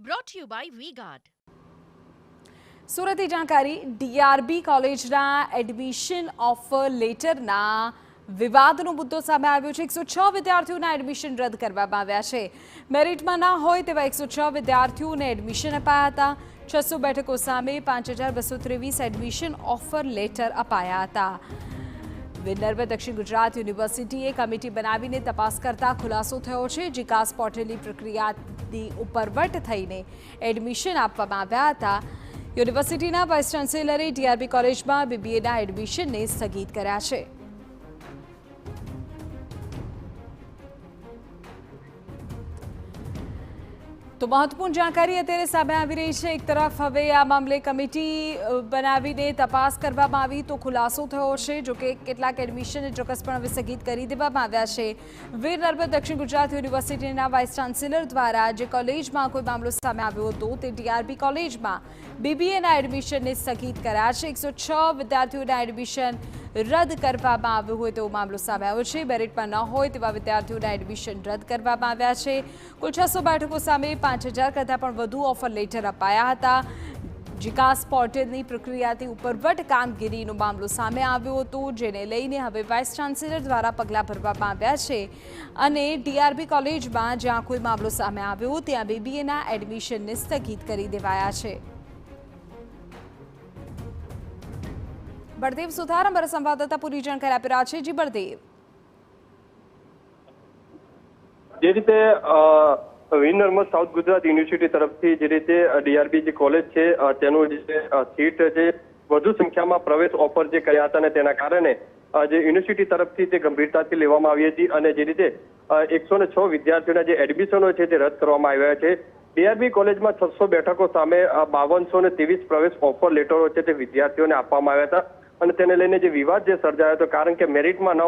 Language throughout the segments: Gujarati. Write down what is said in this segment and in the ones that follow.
brought to you by V-Guard. સુરતની જાણકારી ડીઆરબી કોલેજના એડમિશન ઓફર લેટરના વિવાદનો મુદ્દો સામે આવ્યો છે। 106 વિદ્યાર્થીઓના એડમિશન રદ કરવામાં આવ્યા છે। મેરિટમાં ના હોય તેવા 106 વિદ્યાર્થીઓને એડમિશન અપાયા હતા। 600 બેઠકો સામે 5223 એડમિશન ઓફર લેટર અપાયા હતા। વિનર્ભે દક્ષિણ ગુજરાત યુનિવર્સિટીએ કમિટી બનાવીને તપાસ કરતા ખુલાસો થયો છે। જીકાસ પોર્ટલની પ્રક્રિયાની ઉપરવટ થઈને એડમિશન આપવામાં આવ્યા હતા। યુનિવર્સિટીના વાઇસ ચાન્સેલરે ડીઆરબી કોલેજમાં બીબીએના એડમિશનને સ્થગિત કર્યા છે। તો મહત્વપૂર્ણ જાણકારી અત્યારે સામે આવી રહી છે। એક તરફ હવે આ મામલે કમિટી બનાવીને તપાસ કરવામાં આવી તો ખુલાસો થયો છે। જો કે કેટલાક એડમિશનને ચોક્કસપણે હવે સ્થગિત કરી દેવામાં આવ્યા છે। વીર નર્મદ દક્ષિણ ગુજરાત યુનિવર્સિટીના વાઇસ ચાન્સેલર દ્વારા જે કોલેજમાં કોઈ મામલો સામે આવ્યો હતો તે ડીઆરબી કોલેજમાં બીબીએના એડમિશનને સ્થગિત કર્યા છે। 106 વિદ્યાર્થીઓના એડમિશન રદ કરવામાં આવ્યું હોય તેવો મામલો સામે આવ્યો છે। મેરિટમાં ન હોય તેવા વિદ્યાર્થીઓના એડમિશન રદ કરવામાં આવ્યા છે। કુલ 600 બેઠકો સામે 5000 કરતાં પણ વધુ ઓફર લેટર અપાયા હતા। જીકાસ પોર્ટલની પ્રક્રિયાથી ઉપરવટ કામગીરીનો મામલો સામે આવ્યો હતો, જેને લઈને હવે વાઇસ ચાન્સેલર દ્વારા પગલાં ભરવામાં આવ્યા છે અને ડીઆરબી કોલેજમાં જ્યાં કોઈ મામલો સામે આવ્યો ત્યાં બીબીએના એડમિશનને સ્થગિત કરી દેવાયા છે। બળદેવ સુથાર અમારા સંવાદદાતા પૂરી જાણકારી આપી રહ્યા છે। જી બળદેવ, જે રીતે વીર નર્મદ સાઉથ ગુજરાત યુનિવર્સિટી તરફથી જે રીતે ડીઆરબી જે કોલેજ છે તેનું જે સીટ જે વધુ સંખ્યામાં પ્રવેશ ઓફર જે કર્યા હતા અને તેના કારણે જે યુનિવર્સિટી તરફથી તે ગંભીરતાથી લેવામાં આવી હતી અને જે રીતે 106 વિદ્યાર્થીઓના જે એડમિશનો છે તે રદ કરવામાં આવ્યા છે। ડીઆરબી કોલેજમાં 600 બેઠકો સામે 5223 પ્રવેશ ઓફર લેટરો છે તે વિદ્યાર્થીઓને આપવામાં આવ્યા હતા અને તેને લઈને જે વિવાદ જે સર્જાયો હતો, કારણ કે મેરિટમાં ન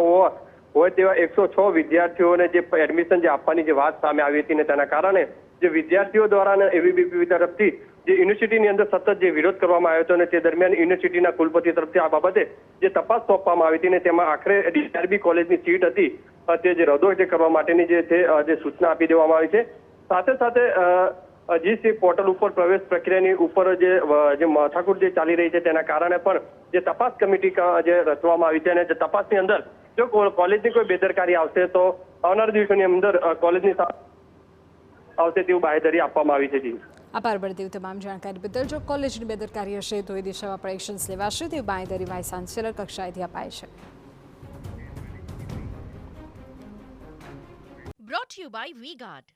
હોય તેવા 106 વિદ્યાર્થીઓને જે એડમિશન જે આપવાની જે વાત સામે આવી હતી ને તેના કારણે જે વિદ્યાર્થીઓ દ્વારા એબીવીપી તરફથી જે યુનિવર્સિટીની અંદર સતત જે વિરોધ કરવામાં આવ્યો હતો અને તે દરમિયાન યુનિવર્સિટીના કુલપતિ તરફથી આ બાબતે જે તપાસ સોંપવામાં આવી હતી ને તેમાં આખરે ડીઆરબી કોલેજની સીટ હતી તે જે રદો કરવા માટેની જે છે જે સૂચના આપી દેવામાં આવી છે। સાથે સાથે જીસી પોર્ટલ ઉપર પ્રવેશ પ્રક્રિયાની ઉપર જે માથાકૂટ જે ચાલી રહી છે તેના કારણે પણ જે તપાસ કમિટી જે રચવામાં આવી છે અને જે તપાસની અંદર જો કોલેજની કોઈ બેદરકારી આવશે તો આવનાર દિવસોની અંદર કોલેજની આવશે તેવું બાહેધરી આપવામાં આવી છે। જી આભાર બળદેવ તમામ જાણકારી બદલ। જો કોલેજની બેદરકારી હશે તો એ દિશામાં પણ એક્શન્સ લેવાશે તેવી બાહેધરી વાઇસ ચાન્સેલર કક્ષાએથી અપાય છે। Brought to you by V-Guard.